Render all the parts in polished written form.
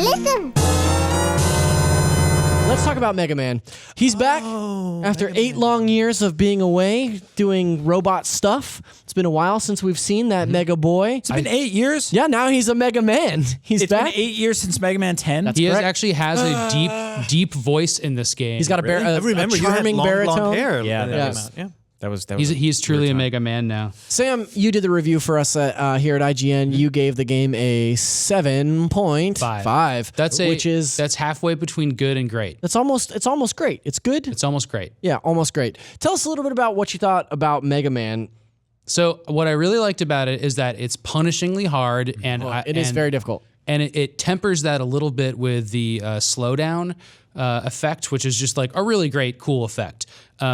Listen. Let's talk about Mega Man. He's back after 8 long years of being away doing robot stuff. It's been a while since we've seen that Mega Boy. It's been 8 years? Yeah, now he's a Mega Man. It's been 8 years since Mega Man 10? He actually has a deep voice in this game. He's got a charming baritone. Long hair. Yeah, that was He's truly a Mega Man now. Sam, you did the review for us here at IGN. You gave the game a 7.5. That's halfway between good and great. It's almost great. It's good. It's almost great. Yeah, almost great. Tell us a little bit about what you thought about Mega Man. So what I really liked about it is that it's punishingly hard, and it is very difficult. And it tempers that a little bit with the slowdown effect, which is just like a really great, cool effect.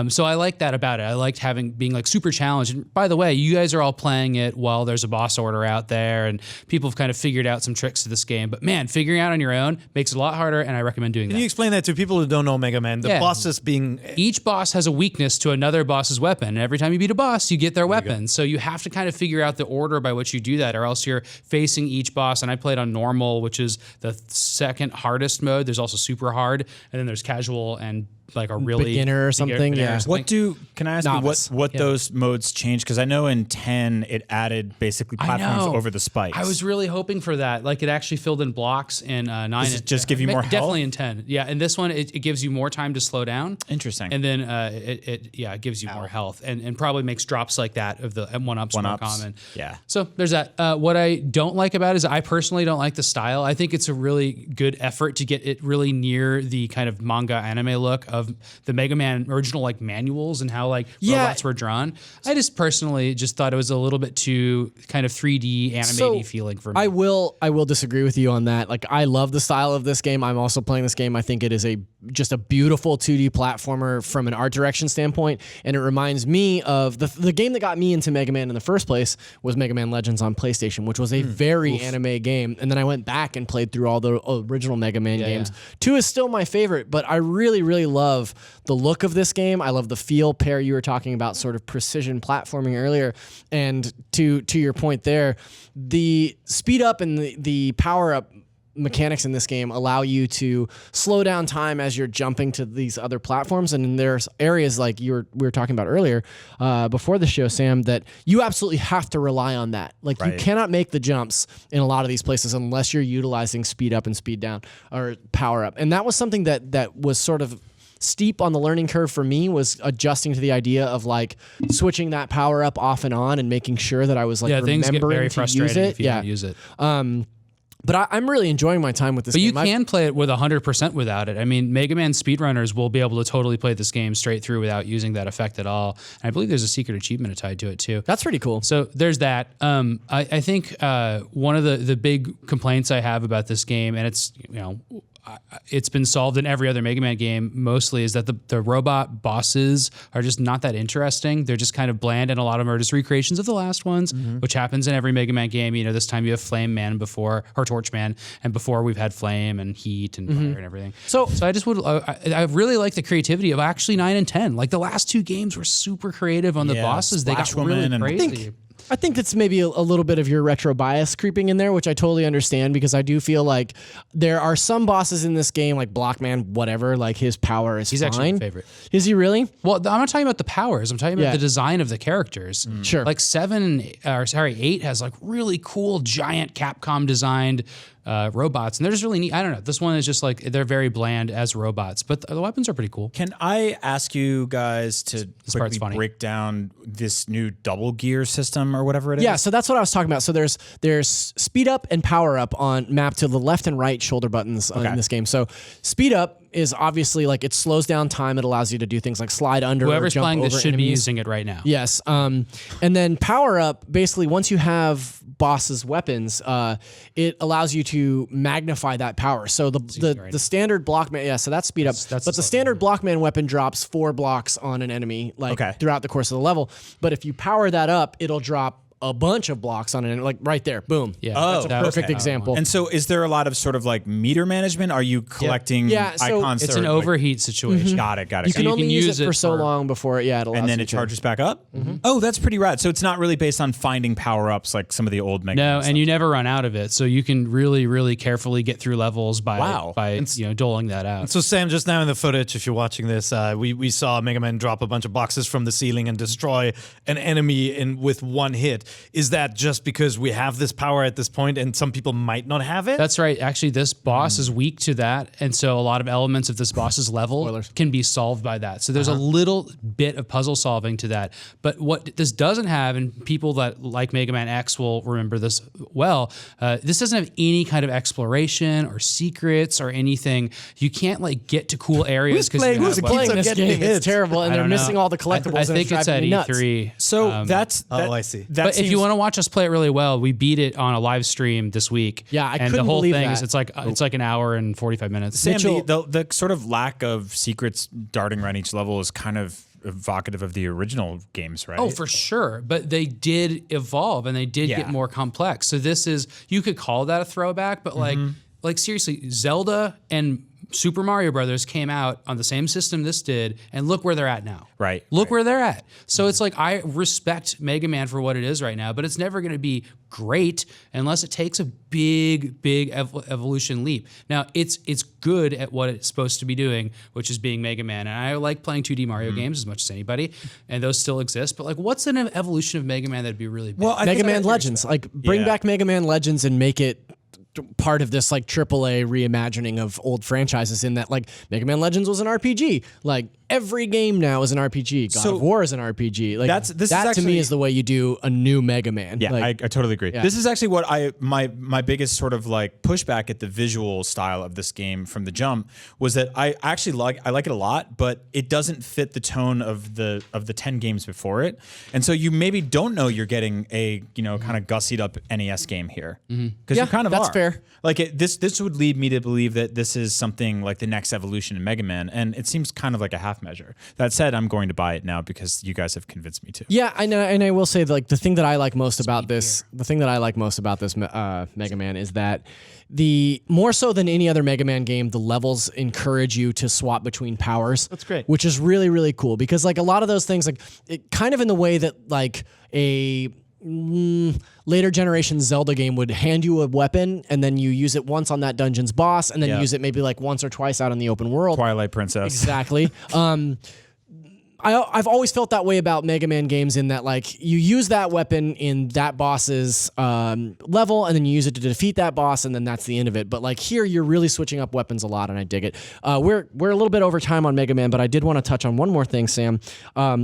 So I like that about it. I liked being like super challenged. And by the way, you guys are all playing it while there's a boss order out there, and people have kind of figured out some tricks to this game. But man, figuring out on your own makes it a lot harder, and I recommend doing that. Can you explain that to people who don't know Mega Man? The bosses being... Each boss has a weakness to another boss's weapon. And every time you beat a boss, you get their weapon. So you have to kind of figure out the order by which you do that, or else you're facing each boss. And I played on normal, which is the second hardest mode. There's also super hard, and then there's casual and like a really beginner or something. Yeah. Can I ask you what those modes change? Because I know in 10 it added basically platforms over the spikes. I was really hoping for that. Like it actually filled in blocks in 9. Does it just give you more health? Definitely in 10. Yeah, and this one it gives you more time to slow down. Interesting. And then it gives you more health and probably makes drops like that of the one-ups more common. Yeah. So there's that. What I don't like about it is I personally don't like the style. I think it's a really good effort to get it really near the kind of manga anime look of the Mega Man original like manuals and how like robots were drawn. I just personally just thought it was a little bit too kind of 3D animated feeling for me. I will disagree with you on that. Like I love the style of this game. I'm also playing this game. I think it is just a beautiful 2D platformer from an art direction standpoint, and it reminds me of the game that got me into Mega Man in the first place was Mega Man Legends on PlayStation, which was a very anime game. And then I went back and played through all the original Mega Man games. 2 is still my favorite, but I really, really love the look of this game. I love the feel. Pear, you were talking about sort of precision platforming earlier, and to your point there, the speed up and the power up mechanics in this game allow you to slow down time as you're jumping to these other platforms. And there's areas like we were talking about earlier before the show, Sam, that you absolutely have to rely on that. Like you cannot make the jumps in a lot of these places unless you're utilizing speed up and speed down or power up. And that was something that was sort of steep on the learning curve for me, was adjusting to the idea of like switching that power up off and on and making sure that I was like things get very remembering to frustrating use it. if you don't use it. But I'm really enjoying my time with this game. But you can play it with 100% without it. I mean, Mega Man speedrunners will be able to totally play this game straight through without using that effect at all. And I believe there's a secret achievement tied to it too. That's pretty cool. So there's that. I think one of the big complaints I have about this game, and it's been solved in every other Mega Man game mostly, is that the robot bosses are just not that interesting. They're just kind of bland, and a lot of them are just recreations of the last ones, which happens in every Mega Man game. You know, this time you have Flame Man or Torch Man, and before we've had Flame and Heat and Fire and everything. So I just I really like the creativity of actually 9 and 10. Like the last 2 games were super creative on the bosses. They got really crazy. I think that's maybe a little bit of your retro bias creeping in there, which I totally understand, because I do feel like there are some bosses in this game, like Blockman, whatever, like his power is fine. He's actually my favorite. Is he really? Well, I'm not talking about the powers. I'm talking about the design of the characters. Sure. Like 8 has like really cool, giant Capcom designed robots, and they're just really neat. I don't know. This one is just like, they're very bland as robots, but the weapons are pretty cool. Can I ask you guys to quickly break down this new double gear system or whatever it is? Yeah, so that's what I was talking about. So there's speed up and power up on mapped to the left and right shoulder buttons in this game. So speed up is obviously like it slows down time. It allows you to do things like slide under. Whoever's or jump playing over this should enemies. be using it right now. Yes. And then power up, basically once you have boss's weapons, it allows you to magnify that power. So the standard Blockman, so that's speed up. But the standard Blockman weapon drops 4 blocks on an enemy throughout the course of the level. But if you power that up, it'll drop a bunch of blocks on it, like right there, boom. Yeah. That's a perfect example. And so is there a lot of sort of like meter management? Are you collecting icons? It's an overheat situation. Got it. You can only use it for so for- long before it allows And then you it to- charges back up? Oh, that's pretty rad. So it's not really based on finding power-ups like some of the old Mega Man No, stuff. and you never run out of it, so you can really, really carefully get through levels by doling that out. So Sam, just now in the footage, if you're watching this, we saw Mega Man drop a bunch of boxes from the ceiling and destroy an enemy with one hit. Is that just because we have this power at this point and some people might not have it? That's right. Actually, this boss is weak to that, and so a lot of elements of this boss's level can be solved by that. So there's a little bit of puzzle solving to that. But what this doesn't have, and people that like Mega Man X will remember this well, this doesn't have any kind of exploration or secrets or anything. You can't like get to cool areas because Who's playing this game? It's terrible, and they're missing all the collectibles. I and think it's at driving me E3. nuts. So I see. But if you want to watch us play it really well, we beat it on a live stream this week. Yeah, I and couldn't the whole believe thing that. is it's like an hour and 45 minutes. Sam, the sort of lack of secrets darting around each level is kind of evocative of the original games, right? Oh, for sure. But they did evolve and they did get more complex. So this is, you could call that a throwback, but like seriously, Zelda and Super Mario Brothers came out on the same system this did, and look where they're at now. Right. Look where they're at. So it's like, I respect Mega Man for what it is right now, but it's never going to be great unless it takes a big evolution leap. Now, it's good at what it's supposed to be doing, which is being Mega Man. And I like playing 2D Mario games as much as anybody, and those still exist. But like, what's an evolution of Mega Man that'd be really big? Well, Mega Man Legends, like bring back Mega Man Legends and make it part of this like AAA reimagining of old franchises, in that like Mega Man Legends was an RPG. Like every game now is an RPG. God of War is an RPG. Like that to me is the way you do a new Mega Man. Yeah, like, I totally agree. Yeah. This is actually what my biggest sort of like pushback at the visual style of this game from the jump was that I like it a lot, but it doesn't fit the tone of the 10 games before it. And so you maybe don't know you're getting a, kind of gussied up NES game here. Because you kind of that's are. fair. Like this would lead me to believe that this is something like the next evolution in Mega Man, and it seems kind of like a half measure. That said, I'm going to buy it now because you guys have convinced me to. Yeah, I know, and I will say that, like the thing that I like most about this, Mega Man is that the more so than any other Mega Man game, the levels encourage you to swap between powers. That's great. Which is really, really cool, because like a lot of those things, like it kind of in the way that like a later generation Zelda game would hand you a weapon and then you use it once on that dungeon's boss and then you use it maybe like once or twice out in the open world. Twilight Princess. Exactly. I've always felt that way about Mega Man games, in that like you use that weapon in that boss's level and then you use it to defeat that boss and then that's the end of it. But like here, you're really switching up weapons a lot, and I dig it. We're a little bit over time on Mega Man, but I did want to touch on one more thing, Sam.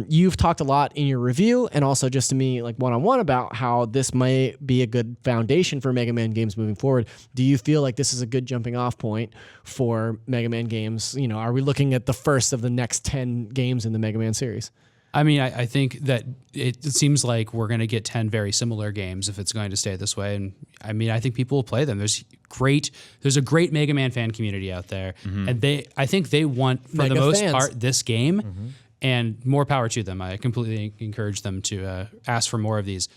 You've talked a lot in your review and also just to me like one-on-one about how this may be a good foundation for Mega Man games moving forward. Do you feel like this is a good jumping off point for Mega Man games? Are we looking at the first of the next 10 games in the Mega Man series? I mean, I think that it seems like we're going to get 10 very similar games if it's going to stay this way. And I mean, I think people will play them. There's a great Mega Man fan community out there. And I think they want, for the most part, this game, and more power to them. I completely encourage them to ask for more of these.